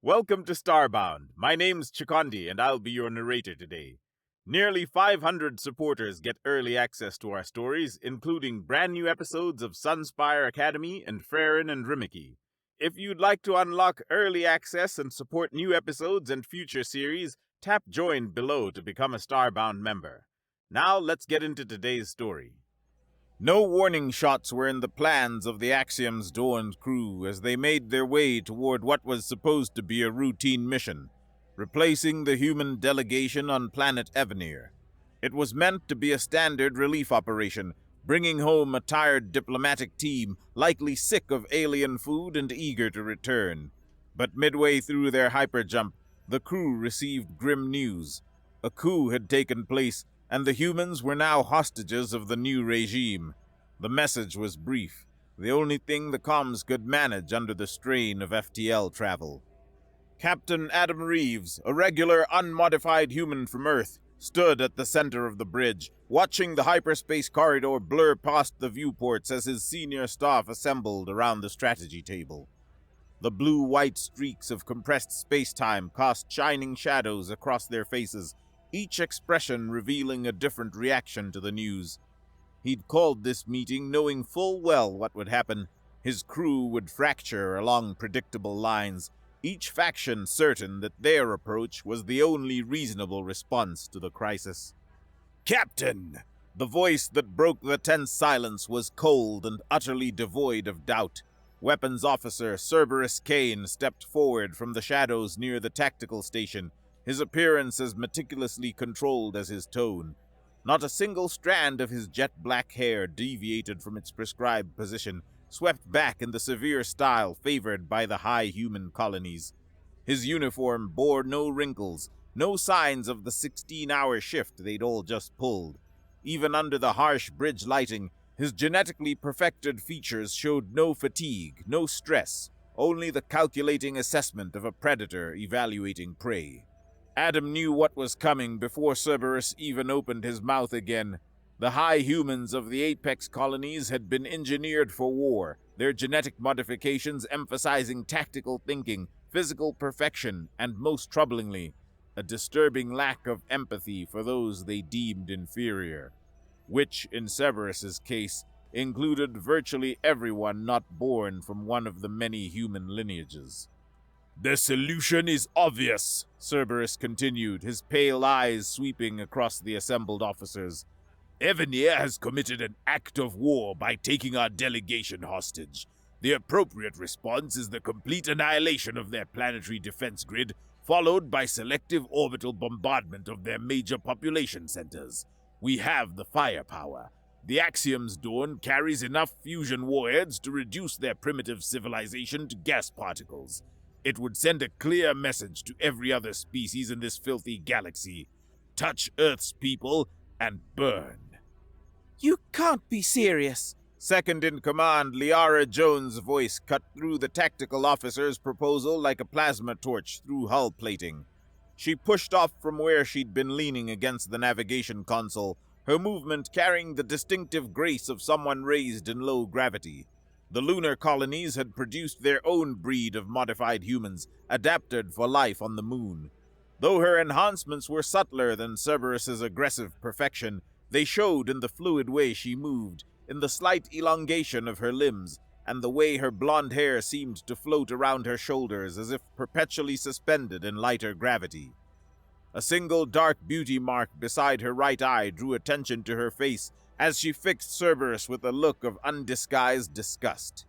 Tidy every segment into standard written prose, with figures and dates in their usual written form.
Welcome to Starbound. My name's Chikondi, and I'll be your narrator today. Nearly 500 supporters get early access to our stories, including brand new episodes of Sunspire Academy and Farron and Rimiki. If you'd like to unlock early access and support new episodes and future series, tap Join below to become a Starbound member. Now let's get into today's story. No warning shots were in the plans of the Axiom's Dawn's crew as they made their way toward what was supposed to be a routine mission, replacing the human delegation on planet Evenir. It was meant to be a standard relief operation, bringing home a tired diplomatic team, likely sick of alien food and eager to return. But midway through their hyperjump, the crew received grim news. A coup had taken place, and the humans were now hostages of the new regime. The message was brief, the only thing the comms could manage under the strain of FTL travel. Captain Adam Reeves, a regular unmodified human from Earth, stood at the center of the bridge, watching the hyperspace corridor blur past the viewports as his senior staff assembled around the strategy table. The blue-white streaks of compressed space-time cast shining shadows across their faces, each expression revealing a different reaction to the news. He'd called this meeting knowing full well what would happen. His crew would fracture along predictable lines, each faction certain that their approach was the only reasonable response to the crisis. "Captain!" The voice that broke the tense silence was cold and utterly devoid of doubt. Weapons Officer Cerberus Kane stepped forward from the shadows near the tactical station, his appearance as meticulously controlled as his tone. Not a single strand of his jet-black hair deviated from its prescribed position, swept back in the severe style favored by the high human colonies. His uniform bore no wrinkles, no signs of the 16-hour shift they'd all just pulled. Even under the harsh bridge lighting, his genetically perfected features showed no fatigue, no stress, only the calculating assessment of a predator evaluating prey. Adam knew what was coming before Cerberus even opened his mouth again. The high humans of the Apex colonies had been engineered for war, their genetic modifications emphasizing tactical thinking, physical perfection, and most troublingly, a disturbing lack of empathy for those they deemed inferior, which, in Cerberus's case, included virtually everyone not born from one of the many human lineages. "The solution is obvious," Cerberus continued, his pale eyes sweeping across the assembled officers. "Evenir has committed an act of war by taking our delegation hostage. The appropriate response is the complete annihilation of their planetary defense grid, followed by selective orbital bombardment of their major population centers. We have the firepower. The Axiom's Dawn carries enough fusion warheads to reduce their primitive civilization to gas particles. It would send a clear message to every other species in this filthy galaxy. Touch Earth's people and burn." "You can't be serious." Second-in-command Liara Jones' voice cut through the tactical officer's proposal like a plasma torch through hull plating. She pushed off from where she'd been leaning against the navigation console, her movement carrying the distinctive grace of someone raised in low gravity. The lunar colonies had produced their own breed of modified humans, adapted for life on the moon. Though her enhancements were subtler than Cerberus's aggressive perfection, they showed in the fluid way she moved, in the slight elongation of her limbs, and the way her blonde hair seemed to float around her shoulders as if perpetually suspended in lighter gravity. A single dark beauty mark beside her right eye drew attention to her face as she fixed Cerberus with a look of undisguised disgust.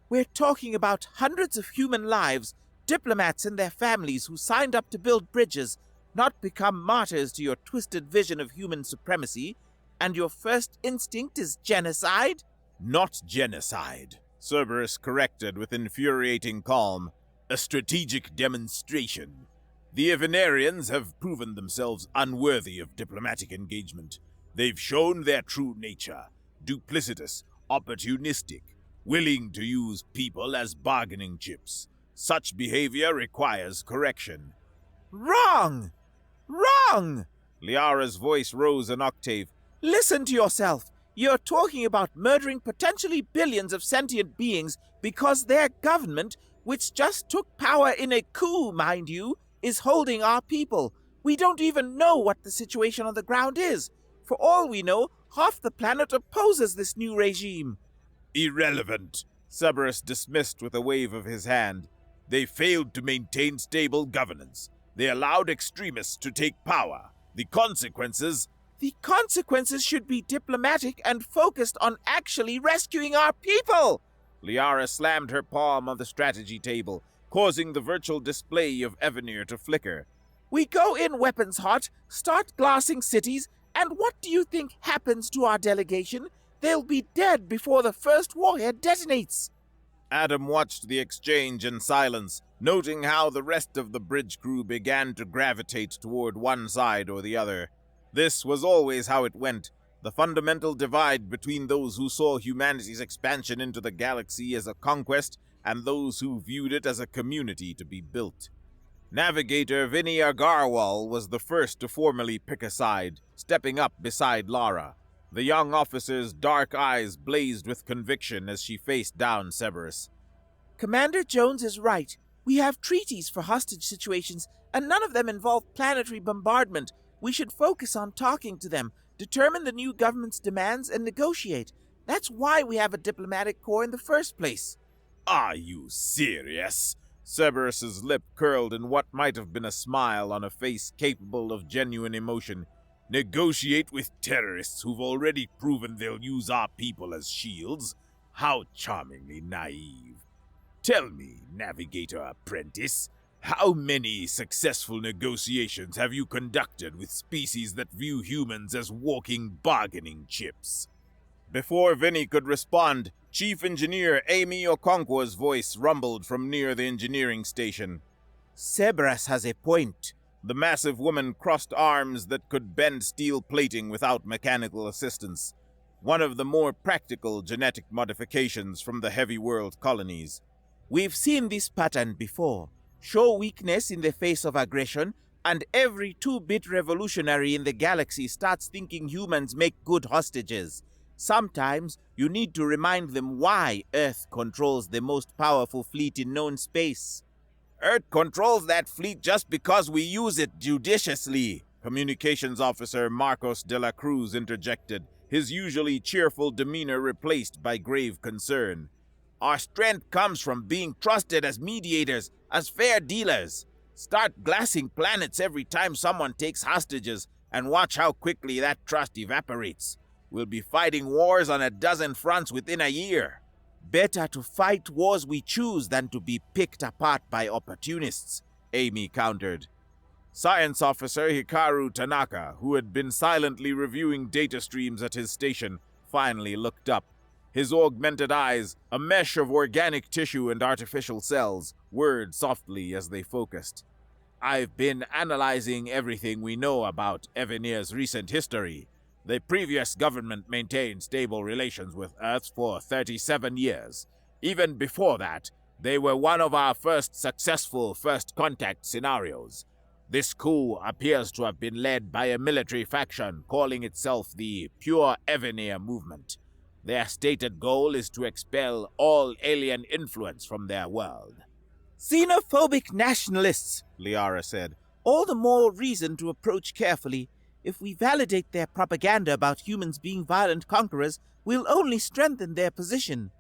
"We're talking about hundreds of human lives, diplomats and their families who signed up to build bridges, not become martyrs to your twisted vision of human supremacy, and your first instinct is genocide?" "Not genocide," Cerberus corrected with infuriating calm. "A strategic demonstration. The Evenarians have proven themselves unworthy of diplomatic engagement. They've shown their true nature, duplicitous, opportunistic, willing to use people as bargaining chips. Such behavior requires correction." "Wrong! Wrong!" Liara's voice rose an octave. "Listen to yourself. You're talking about murdering potentially billions of sentient beings because their government which just took power in a coup, mind you, is holding our people. We don't even know what the situation on the ground is. For all we know, half the planet opposes this new regime. Irrelevant, Cerberus dismissed with a wave of his hand. They failed to maintain stable governance. They allowed extremists to take power. The consequences... The consequences should be diplomatic and focused on actually rescuing our people! Liara slammed her palm on the strategy table, causing the virtual display of Evanir to flicker. We go in weapons hot, start glassing cities, and what do you think happens to our delegation? They'll be dead before the first warhead detonates. Adam watched the exchange in silence, noting how the rest of the bridge crew began to gravitate toward one side or the other. This was always how it went. The fundamental divide between those who saw humanity's expansion into the galaxy as a conquest and those who viewed it as a community to be built. Navigator Vinny Agarwal was the first to formally pick a side, stepping up beside Lara. The young officer's dark eyes blazed with conviction as she faced down Cerberus. Commander Jones is right. We have treaties for hostage situations, and none of them involve planetary bombardment. We should focus on talking to them, determine the new government's demands, and negotiate. That's why we have a diplomatic corps in the first place. Are you serious? Cerberus's lip curled in what might have been a smile on a face capable of genuine emotion. Negotiate with terrorists who've already proven they'll use our people as shields? How charmingly naive. Tell me, Navigator Apprentice, how many successful negotiations have you conducted with species that view humans as walking bargaining chips? Before Vinny could respond, Chief Engineer Amy Okonkwo's voice rumbled from near the engineering station. Cerberus has a point. The massive woman crossed arms that could bend steel plating without mechanical assistance, one of the more practical genetic modifications from the heavy world colonies. We've seen this pattern before. Show weakness in the face of aggression, and every 2-bit revolutionary in the galaxy starts thinking humans make good hostages. Sometimes you need to remind them why Earth controls the most powerful fleet in known space. Earth controls that fleet just because we use it judiciously, Communications Officer Marcos de la Cruz interjected, his usually cheerful demeanor replaced by grave concern. Our strength comes from being trusted as mediators, as fair dealers. Start glassing planets every time someone takes hostages, and watch how quickly that trust evaporates. We'll be fighting wars on a dozen fronts within a year. Better to fight wars we choose than to be picked apart by opportunists, Amy countered. Science Officer Hikaru Tanaka, who had been silently reviewing data streams at his station, finally looked up. His augmented eyes, a mesh of organic tissue and artificial cells, whirred softly as they focused. I've been analyzing everything we know about Evanir's recent history. The previous government maintained stable relations with Earth for 37 years. Even before that, they were one of our first successful first contact scenarios. This coup appears to have been led by a military faction calling itself the Pure Evanir Movement. Their stated goal is to expel all alien influence from their world. Xenophobic nationalists, Liara said. All the more reason to approach carefully. If we validate their propaganda about humans being violent conquerors, we'll only strengthen their position.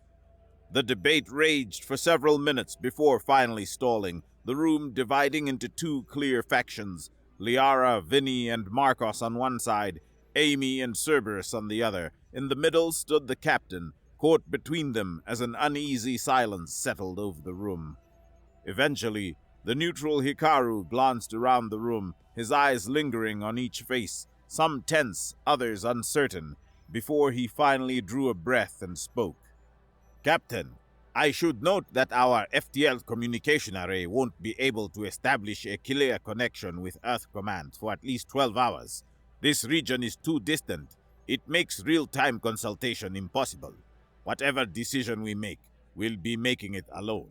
The debate raged for several minutes before finally stalling, the room dividing into two clear factions, Liara, Vinny, and Marcos on one side, Amy and Cerberus on the other. In the middle stood the captain, caught between them as an uneasy silence settled over the room. Eventually, the neutral Hikaru glanced around the room, his eyes lingering on each face, some tense, others uncertain, before he finally drew a breath and spoke. Captain, I should note that our FTL communication array won't be able to establish a clear connection with Earth Command for at least 12 hours. This region is too distant. It makes real-time consultation impossible. Whatever decision we make, we'll be making it alone.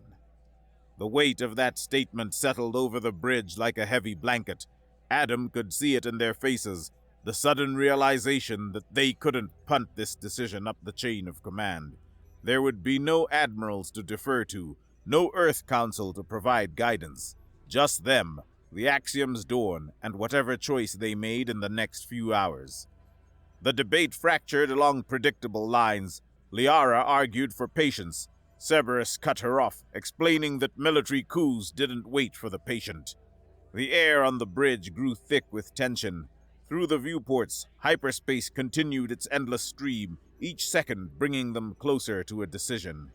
The weight of that statement settled over the bridge like a heavy blanket. Adam could see it in their faces, the sudden realization that they couldn't punt this decision up the chain of command. There would be no admirals to defer to, No Earth Council to provide guidance. Just them, the Axiom's Dawn, and whatever choice they made in the next few hours. The debate fractured along predictable lines. Liara argued for patience. Cerberus cut her off, explaining that military coups didn't wait for the patient. The air on the bridge grew thick with tension. Through the viewports, hyperspace continued its endless stream, each second bringing them closer to a decision.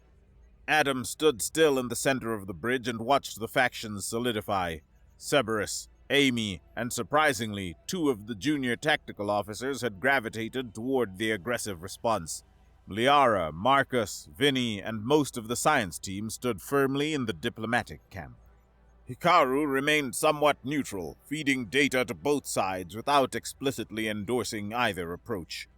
Adam stood still in the center of the bridge and watched the factions solidify. Cerberus, Amy, and surprisingly, two of the junior tactical officers had gravitated toward the aggressive response. Liara, Marcus, Vinny, and most of the science team stood firmly in the diplomatic camp. Hikaru remained somewhat neutral, feeding data to both sides without explicitly endorsing either approach.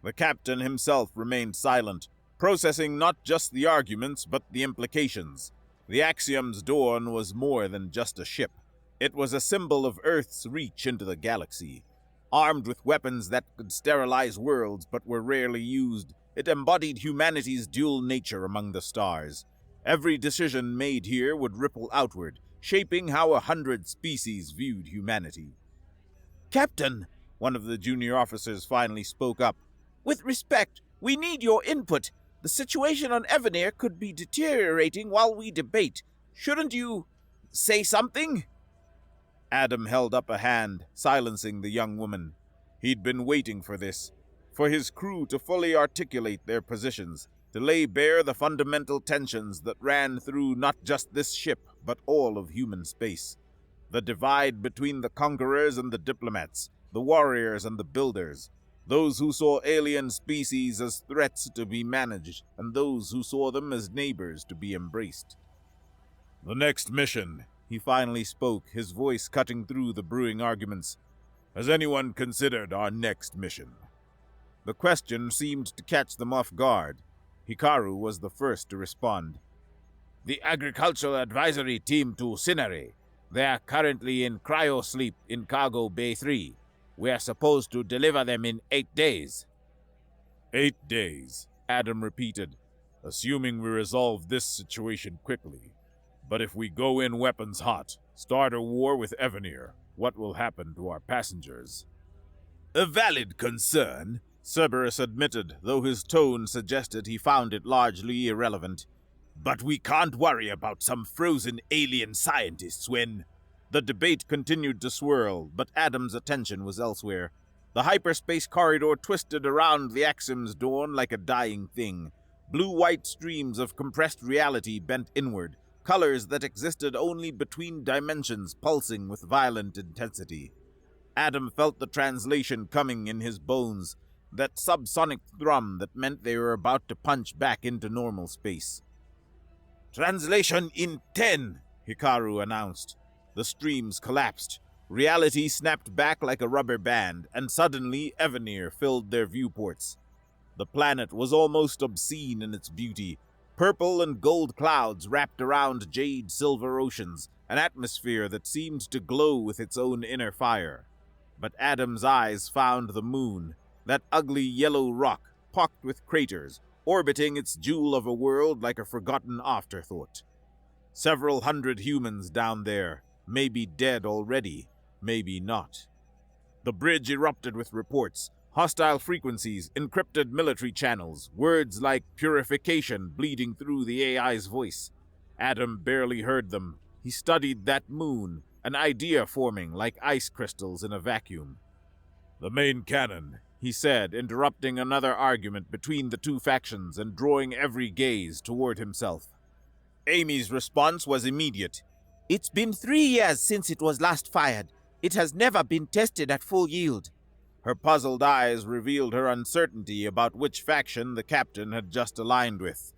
The captain himself remained silent, processing not just the arguments but the implications. The Axiom's Dawn was more than just a ship. It was a symbol of Earth's reach into the galaxy. Armed with weapons that could sterilize worlds but were rarely used, it embodied humanity's dual nature among the stars. Every decision made here would ripple outward, shaping how 100 species viewed humanity. Captain, one of the junior officers finally spoke up. With respect, we need your input. The situation on Evanir could be deteriorating while we debate. Shouldn't you say something? Adam held up a hand, silencing the young woman. He'd been waiting for this, for his crew to fully articulate their positions, to lay bare the fundamental tensions that ran through not just this ship, but all of human space. The divide between the conquerors and the diplomats, the warriors and the builders, those who saw alien species as threats to be managed, and those who saw them as neighbors to be embraced. The next mission, he finally spoke, his voice cutting through the brewing arguments. Has anyone considered our next mission? The question seemed to catch them off guard. Hikaru was the first to respond. The Agricultural Advisory Team to Cinere. They are currently in cryo-sleep in Cargo Bay 3. We are supposed to deliver them in 8 days. 8 days, Adam repeated, assuming we resolve this situation quickly. But if we go in weapons hot, start a war with Evanir, what will happen to our passengers? A valid concern, Cerberus admitted, though his tone suggested he found it largely irrelevant. But we can't worry about some frozen alien scientists when... The debate continued to swirl, but Adam's attention was elsewhere. The hyperspace corridor twisted around the Axiom's Dawn like a dying thing. Blue-white streams of compressed reality bent inward, colors that existed only between dimensions pulsing with violent intensity. Adam felt the translation coming in his bones, that subsonic thrum that meant they were about to punch back into normal space. Translation in 10, Hikaru announced. The streams collapsed. Reality snapped back like a rubber band, and suddenly Evanir filled their viewports. The planet was almost obscene in its beauty. Purple and gold clouds wrapped around jade-silver oceans, an atmosphere that seemed to glow with its own inner fire. But Adam's eyes found the moon, that ugly yellow rock, pocked with craters, orbiting its jewel of a world like a forgotten afterthought. Several hundred humans down there, maybe dead already, maybe not. The bridge erupted with reports, hostile frequencies, encrypted military channels, words like purification bleeding through the AI's voice. Adam barely heard them. He studied that moon, an idea forming like ice crystals in a vacuum. The main cannon, he said, interrupting another argument between the two factions and drawing every gaze toward himself. Amy's response was immediate. It's been 3 years since it was last fired. It has never been tested at full yield. Her puzzled eyes revealed her uncertainty about which faction the captain had just aligned with.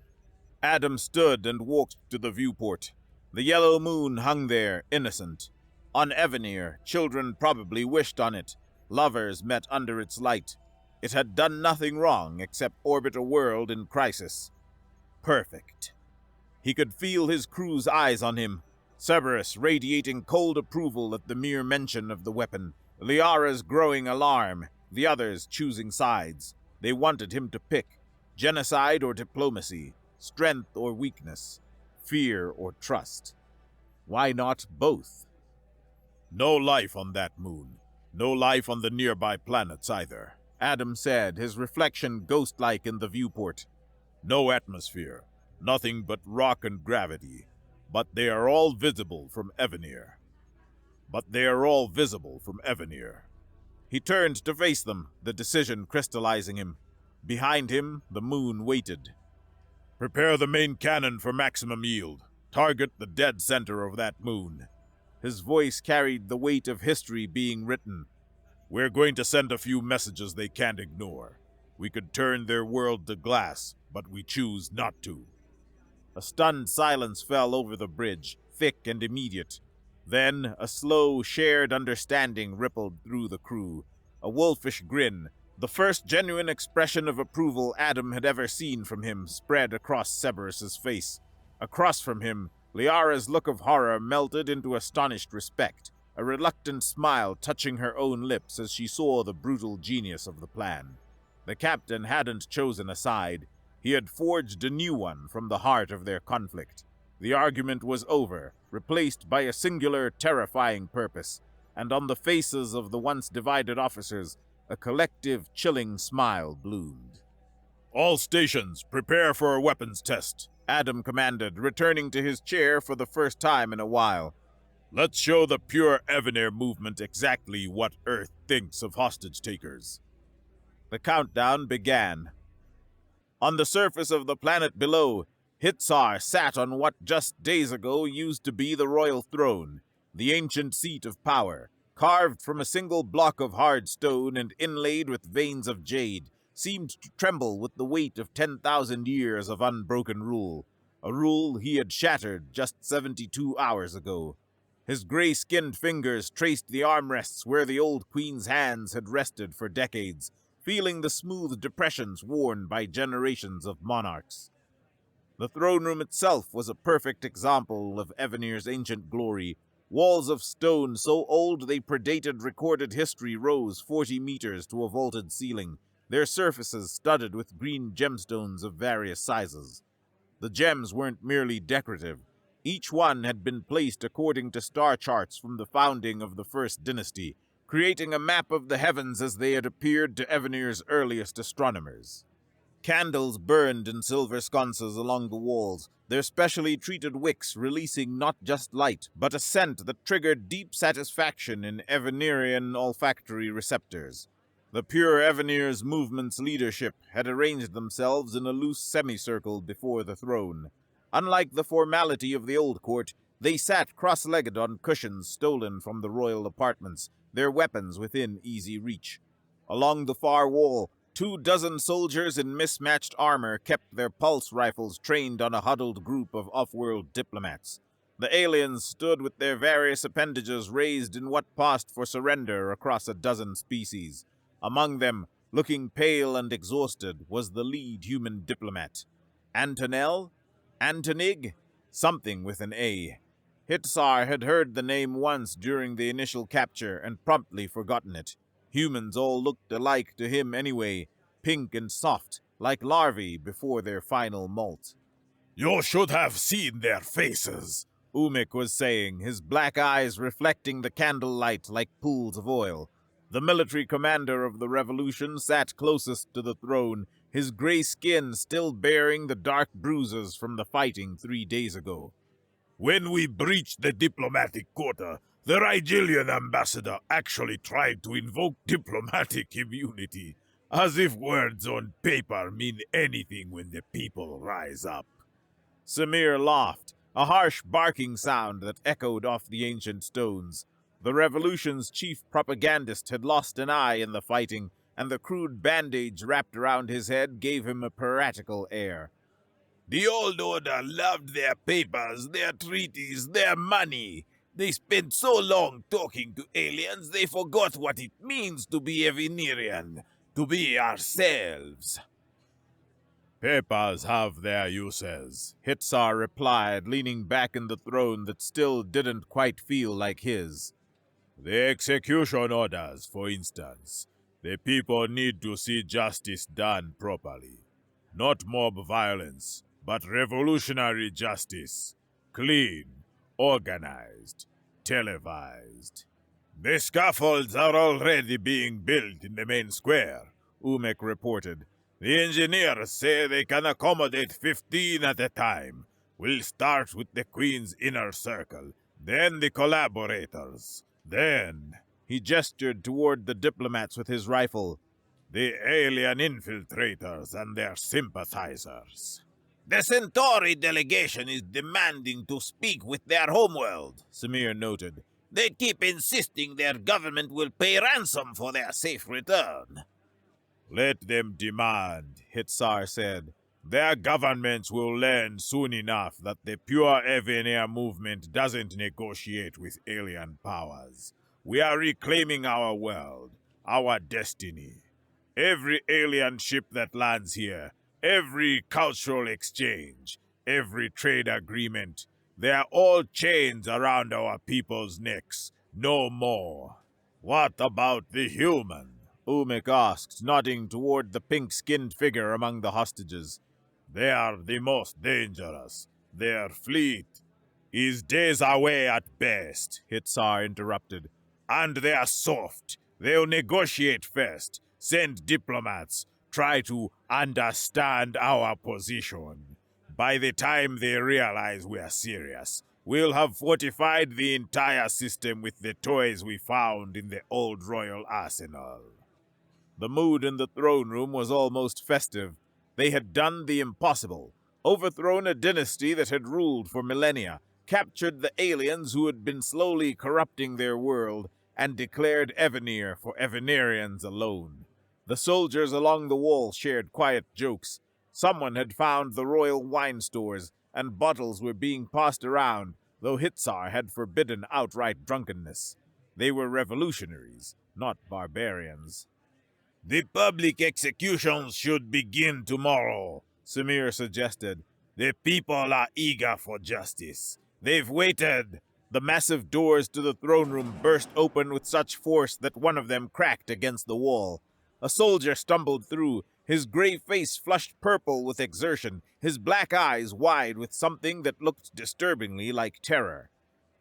Adam stood and walked to the viewport. The yellow moon hung there, innocent. On Evanir, children probably wished on it. Lovers met under its light. It had done nothing wrong except orbit a world in crisis. Perfect. He could feel his crew's eyes on him. Cerberus radiating cold approval at the mere mention of the weapon. Liara's growing alarm. The others choosing sides. They wanted him to pick. Genocide or diplomacy. Strength or weakness. fear or trust? Why not both? No life on that moon. No life on the nearby planets either, Adam said, his reflection ghost-like in the viewport. No atmosphere, nothing but rock and gravity, but they are all visible from Evanir. He turned to face them, the decision crystallizing him. Behind him, the moon waited. Prepare the main cannon for maximum yield. Target the dead center of that moon. His voice carried the weight of history being written. We're going to send a few messages they can't ignore. We could turn their world to glass, but we choose not to. A stunned silence fell over the bridge, thick and immediate. Then a slow, shared understanding rippled through the crew. A wolfish grin, the first genuine expression of approval Adam had ever seen from him, spread across Cerberus's face. Across from him, Liara's look of horror melted into astonished respect, a reluctant smile touching her own lips as she saw the brutal genius of the plan. The captain hadn't chosen a side. He had forged a new one from the heart of their conflict. The argument was over, replaced by a singular, terrifying purpose, and on the faces of the once divided officers, a collective, chilling smile bloomed. All stations, prepare for a weapons test, Adam commanded, returning to his chair for the first time in a while. Let's show the pure Evanir movement exactly what Earth thinks of hostage takers. The countdown began. On the surface of the planet below, Hitsar sat on what just days ago used to be the royal throne, the ancient seat of power, carved from a single block of hard stone and inlaid with veins of jade, seemed to tremble with the weight of 10,000 years of unbroken rule, a rule he had shattered just 72 hours ago. His gray-skinned fingers traced the armrests where the old queen's hands had rested for decades, feeling the smooth depressions worn by generations of monarchs. The throne room itself was a perfect example of Evanir's ancient glory. Walls of stone so old they predated recorded history rose 40 meters to a vaulted ceiling, their surfaces studded with green gemstones of various sizes. The gems weren't merely decorative. Each one had been placed according to star charts from the founding of the First Dynasty, creating a map of the heavens as they had appeared to Evanir's earliest astronomers. Candles burned in silver sconces along the walls, their specially treated wicks releasing not just light, but a scent that triggered deep satisfaction in Evanirian olfactory receptors. The pure Evanir's movement's leadership had arranged themselves in a loose semicircle before the throne. Unlike the formality of the old court, they sat cross-legged on cushions stolen from the royal apartments, their weapons within easy reach. Along the far wall, 24 soldiers in mismatched armor kept their pulse rifles trained on a huddled group of off-world diplomats. The aliens stood with their various appendages raised in what passed for surrender across a dozen species. Among them, looking pale and exhausted, was the lead human diplomat. Antonel? Antonig? Something with an A. Hitsar had heard the name once during the initial capture and promptly forgotten it. Humans all looked alike to him anyway, pink and soft, like larvae before their final molt. You should have seen their faces, Umik was saying, his black eyes reflecting the candlelight like pools of oil. The military commander of the revolution sat closest to the throne, his gray skin still bearing the dark bruises from the fighting 3 days ago. When we breached the diplomatic quota, the Rigelian ambassador actually tried to invoke diplomatic immunity, as if words on paper mean anything when the people rise up. Samir laughed, a harsh barking sound that echoed off the ancient stones. The revolution's chief propagandist had lost an eye in the fighting, and the crude bandage wrapped around his head gave him a piratical air. The old order loved their papers, their treaties, their money. They spent so long talking to aliens they forgot what it means to be a Venerian, to be ourselves. Papers have their uses, Hitsar replied, leaning back in the throne that still didn't quite feel like his. The execution orders, for instance. The people need to see justice done properly. Not mob violence, but revolutionary justice. clean, organized, televised. The scaffolds are already being built in the main square, Umek reported. The engineers say they can accommodate 15 at a time. We'll start with the Queen's inner circle, then the collaborators. Then, he gestured toward the diplomats with his rifle, the alien infiltrators and their sympathizers. The Centauri delegation is demanding to speak with their homeworld, Samir noted. They keep insisting their government will pay ransom for their safe return. Let them demand, Hitsar said. Their governments will learn soon enough that the pure Evenair movement doesn't negotiate with alien powers. We are reclaiming our world, our destiny. Every alien ship that lands here, every cultural exchange, every trade agreement, they are all chains around our people's necks, no more. What about the human? Umek asked, nodding toward the pink-skinned figure among the hostages. They are the most dangerous. Their fleet is days away at best, Hitsar interrupted. And they are soft. They'll negotiate first, send diplomats, try to understand our position. By the time they realize we are serious, we'll have fortified the entire system with the toys we found in the old royal arsenal. The mood in the throne room was almost festive. They had done the impossible, overthrown a dynasty that had ruled for millennia, captured the aliens who had been slowly corrupting their world, and declared Evenair for Evenarians alone. The soldiers along the wall shared quiet jokes. Someone had found the royal wine stores, and bottles were being passed around, though Hitsar had forbidden outright drunkenness. They were revolutionaries, not barbarians. The public executions should begin tomorrow, Samir suggested. The people are eager for justice. They've waited. The massive doors to the throne room burst open with such force that one of them cracked against the wall. A soldier stumbled through, his gray face flushed purple with exertion, his black eyes wide with something that looked disturbingly like terror.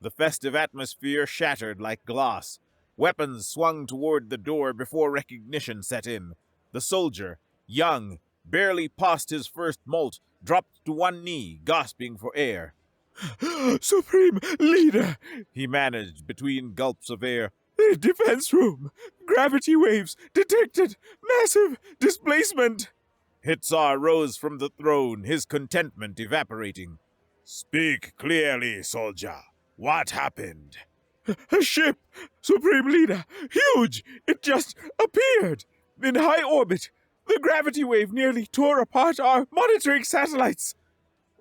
The festive atmosphere shattered like glass. Weapons swung toward the door before recognition set in. The soldier, young, barely past his first molt, dropped to one knee, gasping for air. Supreme Leader, he managed between gulps of air. The defense room. Gravity waves detected. Massive displacement. Hitsar rose from the throne, his contentment evaporating. Speak clearly, soldier. What happened? A ship, Supreme Leader. Huge. It just appeared. In high orbit. The gravity wave nearly tore apart our monitoring satellites.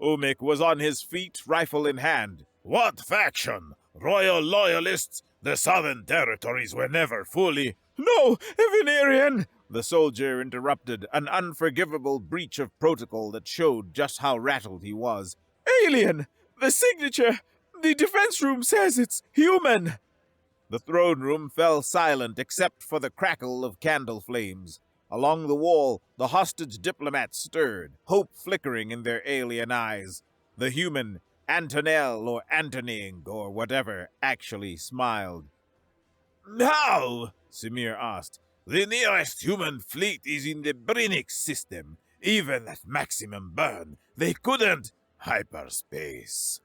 Umek was on his feet, rifle in hand. What faction? Royal loyalists? The southern territories were never fully... No, Evenarian! The soldier interrupted, an unforgivable breach of protocol that showed just how rattled he was. Alien! The signature! The defense room says it's human! The throne room fell silent except for the crackle of candle flames. Along the wall, the hostage diplomats stirred, hope flickering in their alien eyes. The human, Antonel or Antoning or whatever, actually smiled. How? Samir asked. The nearest human fleet is in the Brinix system. Even at maximum burn, they couldn't. Hyperspace.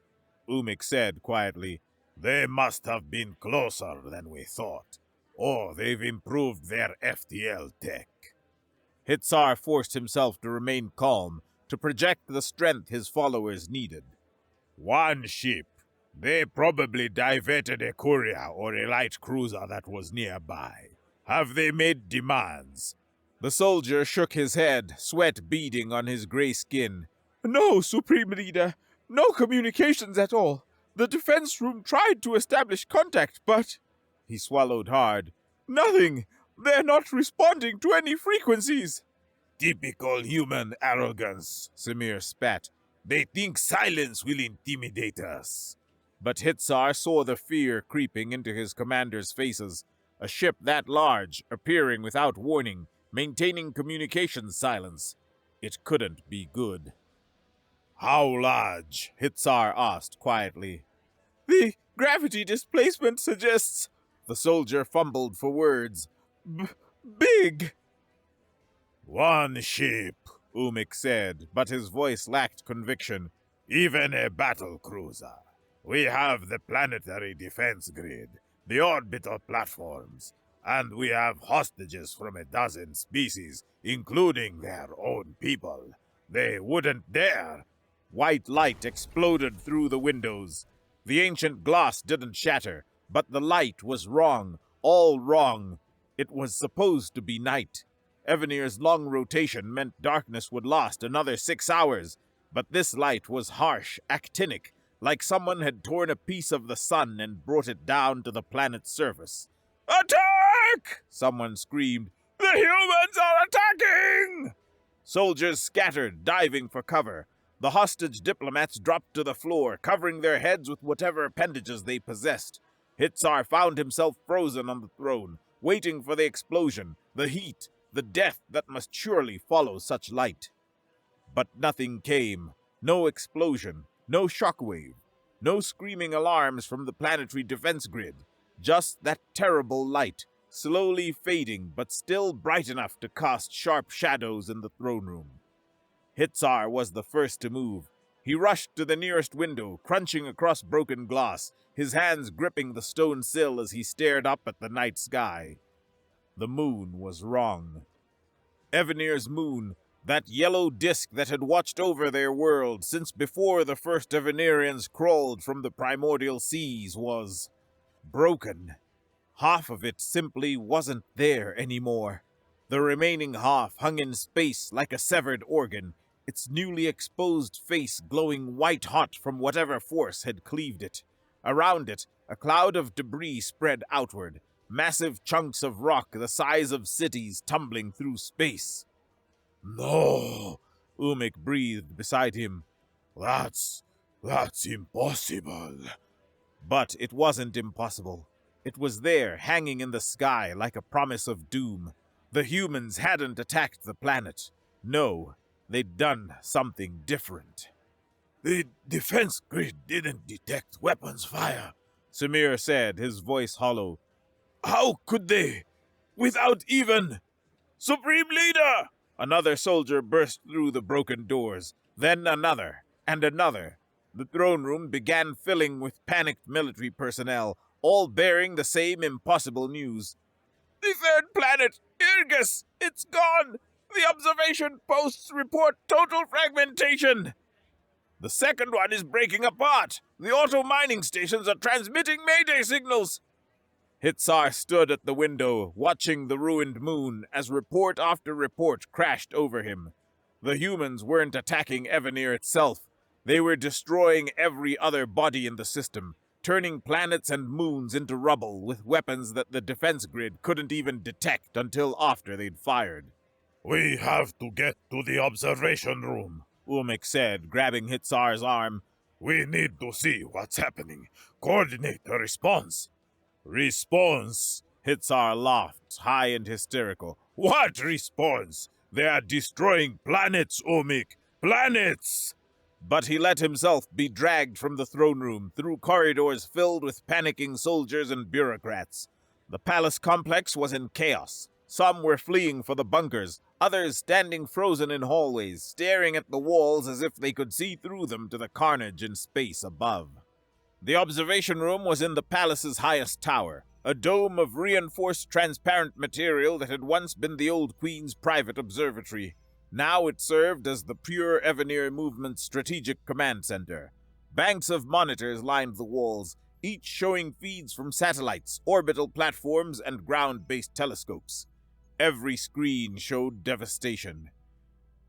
Umek said quietly. They must have been closer than we thought. Or they've improved their FTL tech. Hitsar forced himself to remain calm, to project the strength his followers needed. One ship. They probably diverted a courier or a light cruiser that was nearby. Have they made demands? The soldier shook his head, sweat beading on his gray skin. No, Supreme Leader. No communications at all. The defense room tried to establish contact, but... He swallowed hard. Nothing. They're not responding to any frequencies. Typical human arrogance, Samir spat. They think silence will intimidate us. But Hitsar saw the fear creeping into his commanders' faces. A ship that large, appearing without warning, maintaining communications silence. It couldn't be good. How large? Hitsar asked quietly. The gravity displacement suggests. The soldier fumbled for words. Big! One ship, Umik said, but his voice lacked conviction. Even a battle cruiser. We have the planetary defense grid, the orbital platforms, and we have hostages from a dozen species, including their own people. They wouldn't dare. White light exploded through the windows. The ancient glass didn't shatter, but the light was wrong, all wrong. It was supposed to be night. Evanir's long rotation meant darkness would last another 6 hours, but this light was harsh, actinic, like someone had torn a piece of the sun and brought it down to the planet's surface. "Attack!" someone screamed. "The humans are attacking!" Soldiers scattered, diving for cover. The hostage diplomats dropped to the floor, covering their heads with whatever appendages they possessed. Hitsar found himself frozen on the throne, waiting for the explosion, the heat, the death that must surely follow such light. But nothing came. No explosion, no shockwave, no screaming alarms from the planetary defense grid. Just that terrible light, slowly fading but still bright enough to cast sharp shadows in the throne room. Hitsar was the first to move. He rushed to the nearest window, crunching across broken glass, his hands gripping the stone sill as he stared up at the night sky. The moon was wrong. Evanir's moon, that yellow disk that had watched over their world since before the first Evanirians crawled from the primordial seas, was broken. Half of it simply wasn't there anymore. The remaining half hung in space like a severed organ, its newly exposed face glowing white-hot from whatever force had cleaved it. Around it, a cloud of debris spread outward, massive chunks of rock the size of cities tumbling through space. "No," Umik breathed beside him. That's impossible." But it wasn't impossible. It was there, hanging in the sky like a promise of doom. The humans hadn't attacked the planet. No, they'd done something different. "The defense grid didn't detect weapons fire," Samir said, his voice hollow. "How could they? Without even—" "Supreme Leader!" Another soldier burst through the broken doors, then another, and another. The throne room began filling with panicked military personnel, all bearing the same impossible news. "The third planet, Irgus, it's gone! The observation posts report total fragmentation!" "The second one is breaking apart! The auto mining stations are transmitting mayday signals!" Hitsar stood at the window, watching the ruined moon as report after report crashed over him. The humans weren't attacking Evanir itself. They were destroying every other body in the system, turning planets and moons into rubble with weapons that the defense grid couldn't even detect until after they'd fired. "We have to get to the observation room," Umik said, grabbing Hitsar's arm. "We need to see what's happening. Coordinate a response." "Response?" Hitsar laughed, high and hysterical. "What response? They are destroying planets, Umik! Planets!" But he let himself be dragged from the throne room through corridors filled with panicking soldiers and bureaucrats. The palace complex was in chaos. Some were fleeing for the bunkers, others standing frozen in hallways, staring at the walls as if they could see through them to the carnage in space above. The observation room was in the palace's highest tower, a dome of reinforced transparent material that had once been the old queen's private observatory. Now it served as the pure Evanir movement's strategic command center. Banks of monitors lined the walls, each showing feeds from satellites, orbital platforms, and ground-based telescopes. Every screen showed devastation.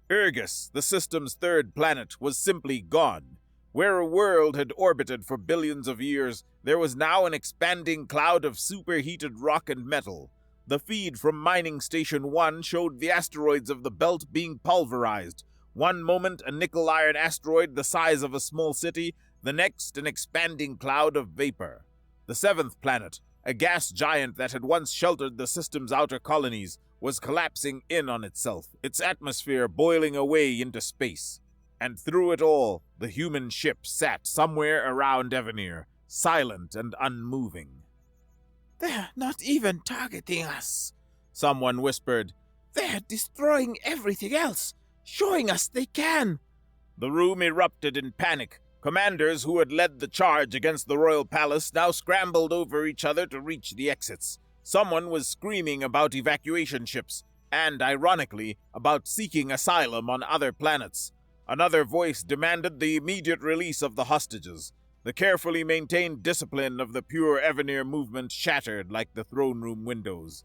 Irgus, the system's third planet, was simply gone. Where a world had orbited for billions of years, there was now an expanding cloud of superheated rock and metal. The feed from Mining Station 1 showed the asteroids of the belt being pulverized. One moment a nickel-iron asteroid the size of a small city, the next an expanding cloud of vapor. The seventh planet, a gas giant that had once sheltered the system's outer colonies, was collapsing in on itself, its atmosphere boiling away into space. And through it all, the human ship sat somewhere around Evanir, silent and unmoving. "They're not even targeting us," someone whispered. "They're destroying everything else, showing us they can." The room erupted in panic. Commanders who had led the charge against the royal palace now scrambled over each other to reach the exits. Someone was screaming about evacuation ships, and, ironically, about seeking asylum on other planets. Another voice demanded the immediate release of the hostages. The carefully maintained discipline of the pure Evanir movement shattered like the throne room windows.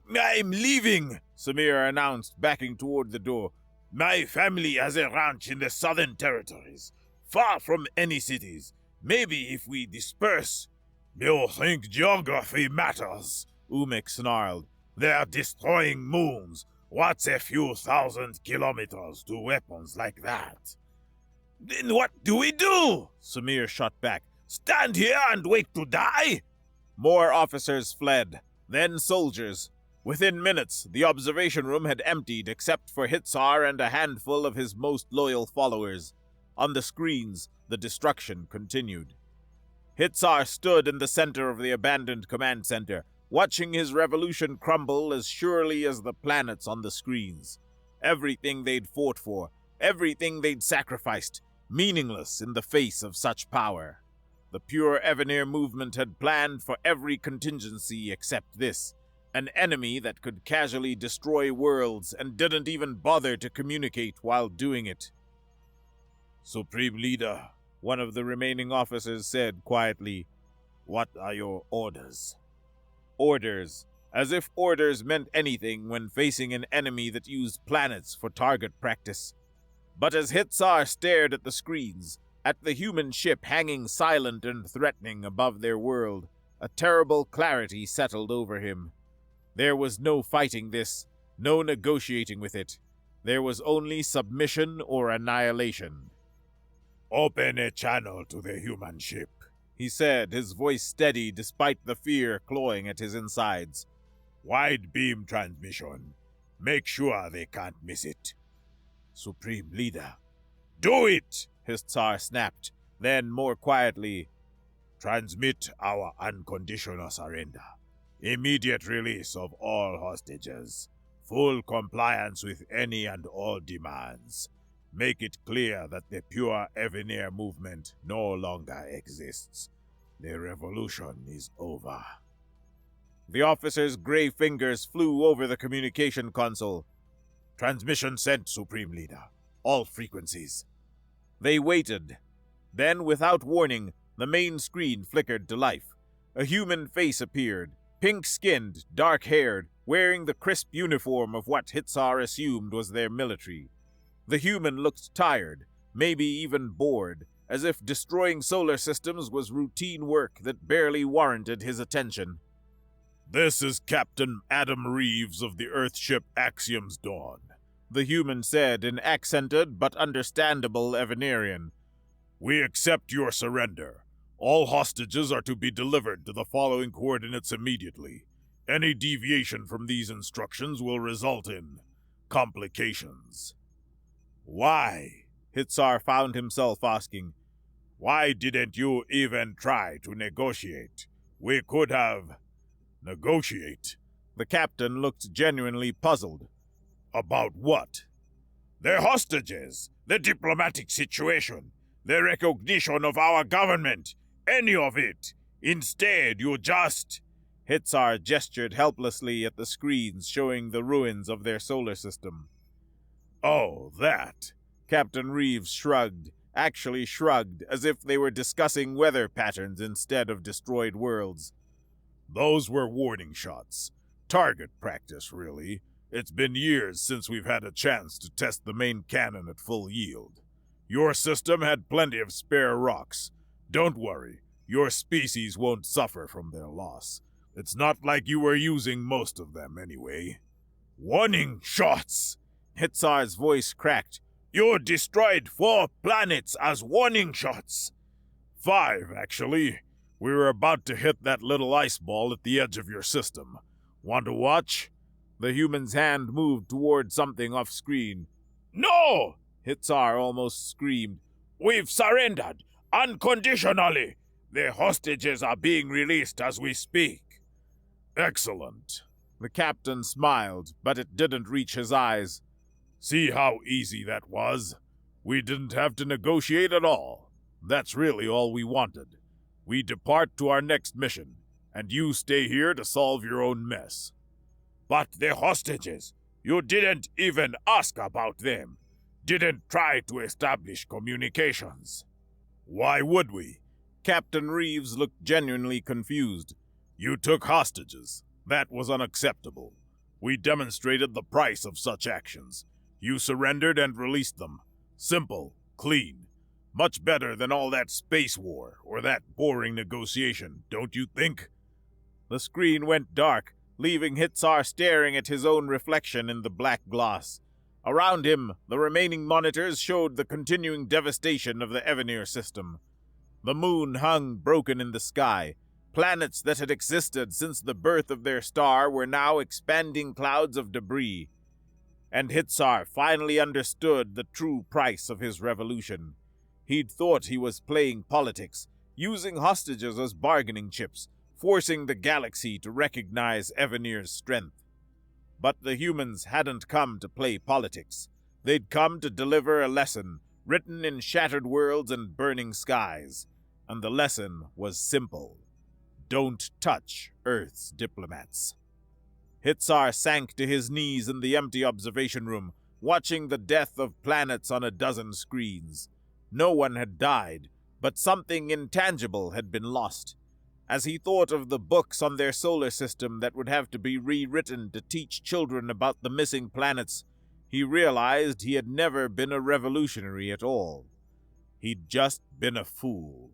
"I'm leaving," Samir announced, backing toward the door. "My family has a ranch in the southern territories, far from any cities. Maybe if we disperse." "You think geography matters?" Umik snarled. "They're destroying moons. What's a few thousand kilometers to weapons like that?" "Then what do we do?" Samir shot back. "Stand here and wait to die?" More officers fled, then soldiers. Within minutes, the observation room had emptied except for Hitzar and a handful of his most loyal followers. On the screens, the destruction continued. Hitzar stood in the center of the abandoned command center, watching his revolution crumble as surely as the planets on the screens. Everything they'd fought for, everything they'd sacrificed, meaningless in the face of such power. The pure Evanir movement had planned for every contingency except this. An enemy that could casually destroy worlds and didn't even bother to communicate while doing it. "Supreme Leader," one of the remaining officers said quietly, "what are your orders?" Orders. As if orders meant anything when facing an enemy that used planets for target practice. But as Hitzar stared at the screens, at the human ship hanging silent and threatening above their world, a terrible clarity settled over him. There was no fighting this, no negotiating with it. There was only submission or annihilation. "Open a channel to the human ship," he said, his voice steady despite the fear clawing at his insides. "Wide beam transmission. Make sure they can't miss it." "Supreme Leader." "Do it!" his Tsar snapped. Then, more quietly, "Transmit our unconditional surrender. Immediate release of all hostages. Full compliance with any and all demands. Make it clear that the pure Evanir movement no longer exists. The revolution is over." The officer's gray fingers flew over the communication console. "Transmission sent, Supreme Leader. All frequencies." They waited. Then, without warning, the main screen flickered to life. A human face appeared, pink-skinned, dark-haired, wearing the crisp uniform of what Hitzar assumed was their military. The human looked tired, maybe even bored, as if destroying solar systems was routine work that barely warranted his attention. "This is Captain Adam Reeves of the Earthship Axiom's Dawn," the human said in accented but understandable Evanirian. "We accept your surrender. All hostages are to be delivered to the following coordinates immediately. Any deviation from these instructions will result in complications." "Why?" Hitzar found himself asking. "Why didn't you even try to negotiate? We could have—" "Negotiate?" The captain looked genuinely puzzled. "About what?" "The hostages, the diplomatic situation, the recognition of our government, any of it. Instead, you just—" Hitzar gestured helplessly at the screens showing the ruins of their solar system. "Oh, that." Captain Reeves shrugged, actually shrugged, as if they were discussing weather patterns instead of destroyed worlds. "Those were warning shots. Target practice, really. It's been years since we've had a chance to test the main cannon at full yield. Your system had plenty of spare rocks. Don't worry, your species won't suffer from their loss. It's not like you were using most of them anyway." "Warning shots!" Hitzar's voice cracked. "You destroyed 4 planets as warning shots." 5, actually. We were about to hit that little ice ball at the edge of your system. Want to watch? The human's hand moved toward something off-screen. "No!" Hitzar almost screamed. "We've surrendered, unconditionally! The hostages are being released as we speak." "Excellent." The captain smiled, but it didn't reach his eyes. "See how easy that was? We didn't have to negotiate at all. That's really all we wanted. We depart to our next mission, and you stay here to solve your own mess." "But the hostages! You didn't even ask about them. Didn't try to establish communications." "Why would we?" Captain Reeves looked genuinely confused. "You took hostages. That was unacceptable. We demonstrated the price of such actions. You surrendered and released them. Simple, clean. Much better than all that space war or that boring negotiation, don't you think?" The screen went dark, leaving Hitzar staring at his own reflection in the black gloss. Around him, the remaining monitors showed the continuing devastation of the Evenir system. The moon hung broken in the sky. Planets that had existed since the birth of their star were now expanding clouds of debris. And Hitzar finally understood the true price of his revolution. He'd thought he was playing politics, using hostages as bargaining chips, forcing the galaxy to recognize Evenir's strength. But the humans hadn't come to play politics. They'd come to deliver a lesson, written in shattered worlds and burning skies. And the lesson was simple. Don't touch Earth's diplomats. Hitzar sank to his knees in the empty observation room, watching the death of planets on a dozen screens. No one had died, but something intangible had been lost. As he thought of the books on their solar system that would have to be rewritten to teach children about the missing planets, he realized he had never been a revolutionary at all. He'd just been a fool.